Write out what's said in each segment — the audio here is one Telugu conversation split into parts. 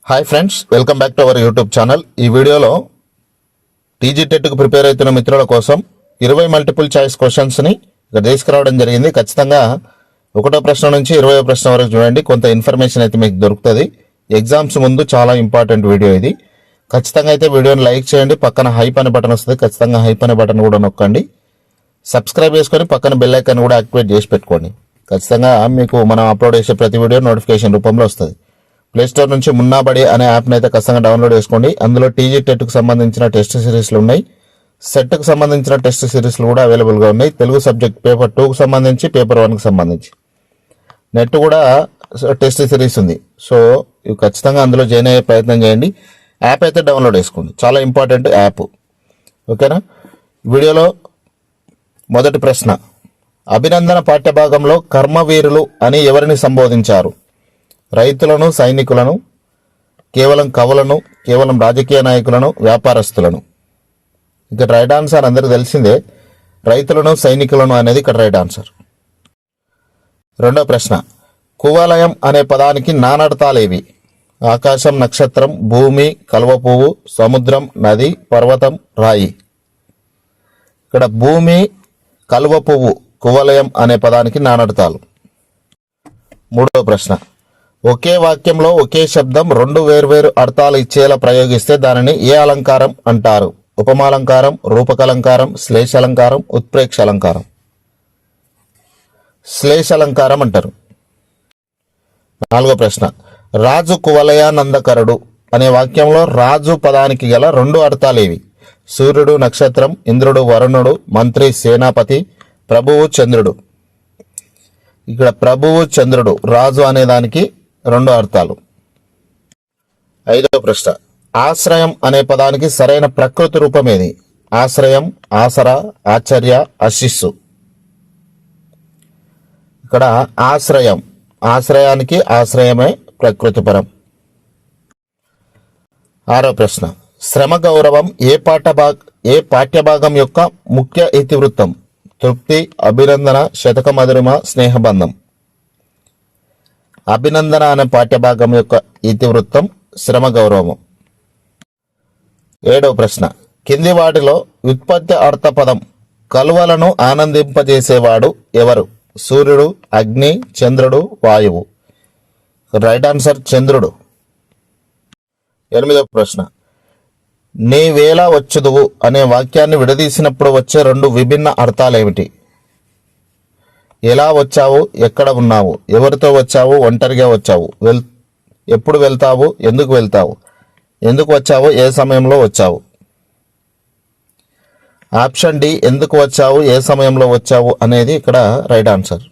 Hi friends, welcome back to our YouTube channel. ఈ వీడియోలో టీజీ టెట్కు ప్రిపేర్ అవుతున్న మిత్రుల కోసం 20 మల్టిపుల్ చాయిస్ క్వశ్చన్స్ని ఇక్కడ తీసుకురావడం జరిగింది. ఖచ్చితంగా 1వ ప్రశ్న నుంచి 20వ ప్రశ్న వరకు చూడండి. కొంత ఇన్ఫర్మేషన్ అయితే మీకు దొరుకుతుంది. ఎగ్జామ్స్ ముందు చాలా ఇంపార్టెంట్ వీడియో ఇది. ఖచ్చితంగా అయితే వీడియోని లైక్ చేయండి. పక్కన హైప్ అనే బటన్ వస్తుంది, ఖచ్చితంగా హైప్ అనే బటన్ కూడా నొక్కండి. సబ్స్క్రైబ్ చేసుకొని పక్కన బెల్ ఐకాన్ కూడా యాక్టివేట్ చేసి పెట్టుకోండి. ఖచ్చితంగా మీకు మనం అప్లోడ్ చేసే ప్రతి వీడియో నోటిఫికేషన్ రూపంలో వస్తుంది. ప్లేస్టోర్ నుంచి మున్నాబడి అనే యాప్ని అయితే ఖచ్చితంగా డౌన్లోడ్ చేసుకోండి. అందులో టీజీ టెట్కు సంబంధించిన టెస్ట్ సిరీస్లు ఉన్నాయి, సెట్కు సంబంధించిన టెస్ట్ సిరీస్లు కూడా అవైలబుల్గా ఉన్నాయి. తెలుగు సబ్జెక్ట్ పేపర్ 2కు సంబంధించి, పేపర్ 1కి సంబంధించి నెట్ కూడా టెస్ట్ సిరీస్ ఉంది. సో ఇవి ఖచ్చితంగా అందులో జాయిన్ అయ్యే ప్రయత్నం చేయండి. యాప్ అయితే డౌన్లోడ్ చేసుకోండి, చాలా ఇంపార్టెంట్ యాప్. ఓకేనా? వీడియోలో మొదటి ప్రశ్న, అభినందన పాఠ్యభాగంలో కర్మవీరులు అని ఎవరిని సంబోధించారు? రైతులను, సైనికులను, కేవలం కవులను, కేవలం రాజకీయ నాయకులను, వ్యాపారస్తులను? ఇక్కడ రైట్ ఆన్సర్ అందరికి తెలిసిందే, రైతులను, సైనికులను అనేది ఇక్కడ రైట్ ఆన్సర్. రెండో ప్రశ్న, కువలయం అనే పదానికి నానర్థాలేవి? ఆకాశం, నక్షత్రం, భూమి, కలువ పువ్వు, సముద్రం, నది, పర్వతం, రాయి. ఇక్కడ భూమి, కలువ పువ్వు కువలయం అనే పదానికి నానర్థాలు. మూడో ప్రశ్న, ఒకే వాక్యంలో ఒకే శబ్దం 2 వేర్వేరు అర్థాలు ఇచ్చేలా ప్రయోగిస్తే దానిని ఏ అలంకారం అంటారు? ఉపమాలంకారం, రూపకాలంకారం, శ్లేషాలంకారం, ఉత్ప్రేక్ష అలంకారం. శ్లేషాలంకారం అంటారు. నాలుగో ప్రశ్న, రాజు కువలయానందకరుడు అనే వాక్యంలో రాజు పదానికి గల 2 అర్థాలేవి? సూర్యుడు, నక్షత్రం, ఇంద్రుడు, వరుణుడు, మంత్రి, సేనాపతి, ప్రభువు, చంద్రుడు. ఇక్కడ ప్రభువు, చంద్రుడు, రాజు అనే దానికి 2 అర్థాలు. ఐదవ ప్రశ్న, ఆశ్రయం అనే పదానికి సరైన ప్రకృతి రూపం ఏది? ఆశ్రయం, ఆసరా, ఆశ్చర్య, ఆశిస్సు. ఇక్కడ ఆశ్రయం, ఆశ్రయానికి ఆశ్రయమే ప్రకృతి పరం. ఆరో ప్రశ్న, శ్రమ గౌరవం ఏ పాఠ్యభాగం యొక్క ముఖ్య ఇతివృత్తం? తృప్తి, అభినందన, శతక మధురిమ, స్నేహబంధం. అభినందన అనే పాఠ్యభాగం యొక్క ఇతివృత్తం శ్రమ గౌరవం. ఏడవ ప్రశ్న, కింది వాటిలో వ్యుత్పత్తి అర్థ పదం కలువలను ఆనందింపజేసేవాడు ఎవరు? సూర్యుడు, అగ్ని, చంద్రుడు, వాయువు. రైట్ ఆన్సర్ చంద్రుడు. ఎనిమిదవ ప్రశ్న, నీవేలా వచ్చుదువు అనే వాక్యాన్ని విడదీసినప్పుడు వచ్చే 2 విభిన్న అర్థాలేమిటి? ఎలా వచ్చావు, ఎక్కడ ఉన్నావు, ఎవరితో వచ్చావు, ఒంటరిగా వచ్చావు, ఎప్పుడు వెళ్తావు, ఎందుకు వెళ్తావు, ఎందుకు వచ్చావు, ఏ సమయంలో వచ్చావు. ఆప్షన్ డి, ఎందుకు వచ్చావు, ఏ సమయంలో వచ్చావు అనేది ఇక్కడ రైట్ ఆన్సర్.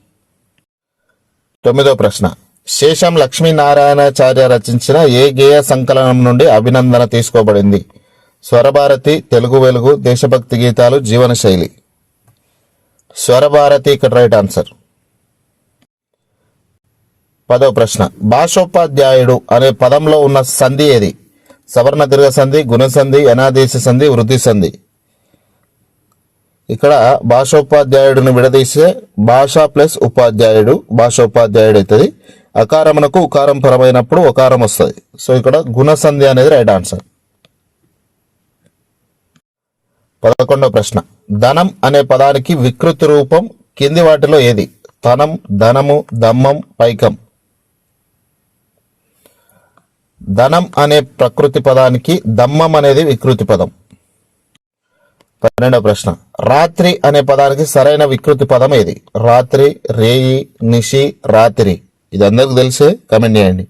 9వ ప్రశ్న, శేషం లక్ష్మీనారాయణాచార్య రచించిన ఏ గేయ సంకలనం నుండి అభినందన తీసుకోబడింది? స్వరభారతి, తెలుగు వెలుగు, దేశభక్తి గీతాలు, జీవనశైలి. స్వరభారతి ఇక్కడ రైట్ ఆన్సర్. 10వ ప్రశ్న, భాషోపాధ్యాయుడు అనే పదంలో ఉన్న సంధి ఏది? సవర్ణ దీర్ఘ సంధి, గుణసంధి, అనాదేశ సంధి, వృద్ధి సంధి. ఇక్కడ భాషోపాధ్యాయుడిని విడదీసే భాష ప్లస్ ఉపాధ్యాయుడు, భాషోపాధ్యాయుడు అవుతుంది. అకారమునకు ఉకారం పరమైనప్పుడు ఉకారం వస్తుంది. సో ఇక్కడ గుణసంధి అనేది రైట్ ఆన్సర్. 11వ ప్రశ్న, ధనం అనే పదానికి వికృతి రూపం కింది వాటిలో ఏది? ధనం, ధనము, దమ్మం, పైకం. ధనం అనే ప్రకృతి పదానికి దమ్మం అనేది వికృతి పదం. 12వ ప్రశ్న, రాత్రి అనే పదానికి సరైన వికృతి పదం ఏది? రాత్రి, రేయి, నిషి, రాత్రి. ఇది అందరికి తెలిసే, కమెంట్ చేయండి.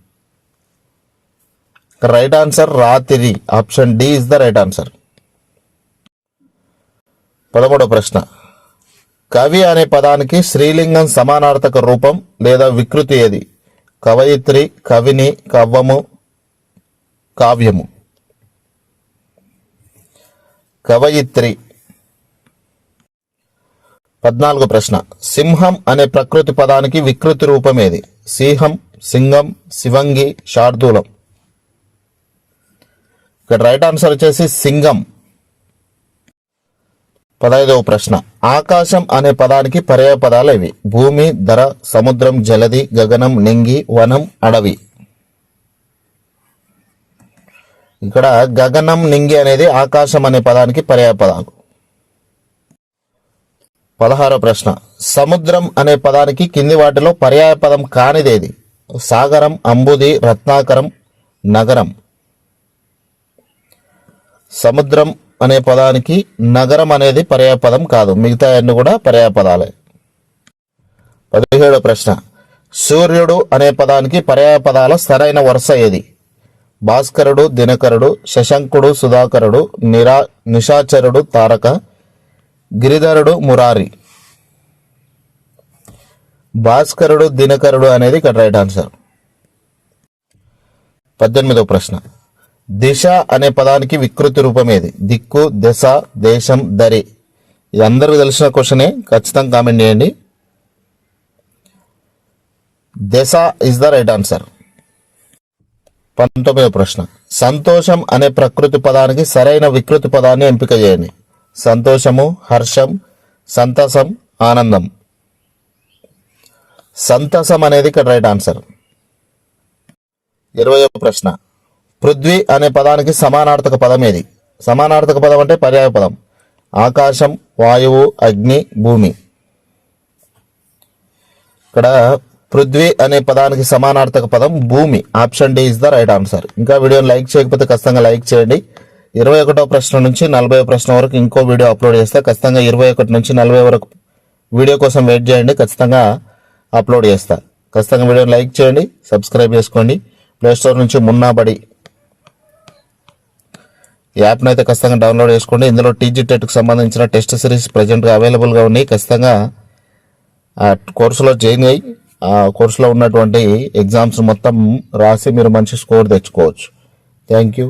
రైట్ ఆన్సర్ రాత్రి. Option D is the right answer. 13వ ప్రశ్న, కవి అనే పదానికి శ్రీలింగం సమానార్థక రూపం లేదా వికృతి ఏది? కవయిత్రి, కవిని, కవ్వము, కావ్యము. కవయిత్రి. 14వ ప్రశ్న, సింహం అనే ప్రకృతి పదానికి వికృతి రూపం ఏది? సింహం, సింగం, శివంగి, శార్దూలం. ఇక్కడ రైట్ ఆన్సర్ వచ్చేసి సింగం. 15వ ప్రశ్న, ఆకాశం అనే పదానికి పర్యాయ పదాలు ఏవి? భూమి, ధర, సముద్రం, జలది, గగనం, నింగి, వనం, అడవి. ఇక్కడ గగనం నింగి అనేది ఆకాశం అనే పదానికి పర్యాయపదాలు. 16వ ప్రశ్న, సముద్రం అనే పదానికి కింది వాటిలో పర్యాయపదం కానిదేది? సాగరం, అంబుది, రత్నాకరం, నగరం. సముద్రం అనే పదానికి నగరం అనేది పర్యాయపదం కాదు, మిగతా అన్ని కూడా పర్యాయపదాలే. 17వ ప్రశ్న, సూర్యుడు అనే పదానికి పర్యాయపదాల సరైన వరుస ఏది? భాస్కరుడు, దినకరుడు, శశంకుడు, సుధాకరుడు, నిశాచరుడు, తారక, గిరిధరుడు, మురారి. భాస్కరుడు, దినకరుడు అనేది ఇక్కడ రైట్ ఆన్సర్. 18వ ప్రశ్న, దిశ అనే పదానికి వికృతి రూపం ఏది? దిక్కు, దశ, దేశం, దరి. ఇది అందరికీ తెలిసిన క్వశ్చనే, ఖచ్చితంగా కామెంట్ చేయండి. దశ ఇస్ ద రైట్ ఆన్సర్. 19వ ప్రశ్న, సంతోషం అనే ప్రకృతి పదానికి సరైన వికృతి పదాన్ని ఎంపిక చేయండి. సంతోషము, హర్షం, సంతసం, ఆనందం. సంతసం అనేది ఇక్కడ రైట్ ఆన్సర్. 20వ ప్రశ్న, పృథ్వీ అనే పదానికి సమానార్థక పదం ఏది? సమానార్థక పదం అంటే పర్యాయ పదం. ఆకాశం, వాయువు, అగ్ని, భూమి. ఇక్కడ పృథ్వీ అనే పదానికి సమానార్థక పదం భూమి. Option D is the right answer. ఇంకా వీడియోని లైక్ చేయకపోతే ఖచ్చితంగా లైక్ చేయండి. 21వ ప్రశ్న నుంచి 40వ ప్రశ్న వరకు ఇంకో వీడియో అప్లోడ్ చేస్తే ఖచ్చితంగా 21 నుంచి 40 వరకు వీడియో కోసం వెయిట్ చేయండి. ఖచ్చితంగా అప్లోడ్ చేస్తా. ఖచ్చితంగా వీడియోని లైక్ చేయండి, సబ్స్క్రైబ్ చేసుకోండి. ప్లేస్టోర్ నుంచి మున్నాబడి యాప్ను అయితే ఖచ్చితంగా డౌన్లోడ్ చేసుకోండి. ఇందులో టీజీ టెట్కి సంబంధించిన టెస్ట్ సిరీస్ ప్రజెంట్గా అవైలబుల్గా ఉన్నాయి. ఖచ్చితంగా ఆ కోర్సులో జాయిన్ అయ్యి ఆ కోర్సులో ఉన్నటువంటి ఎగ్జామ్స్ మొత్తం రాసి మీరు మంచి స్కోర్ తెచ్చుకోవచ్చు. Thank you.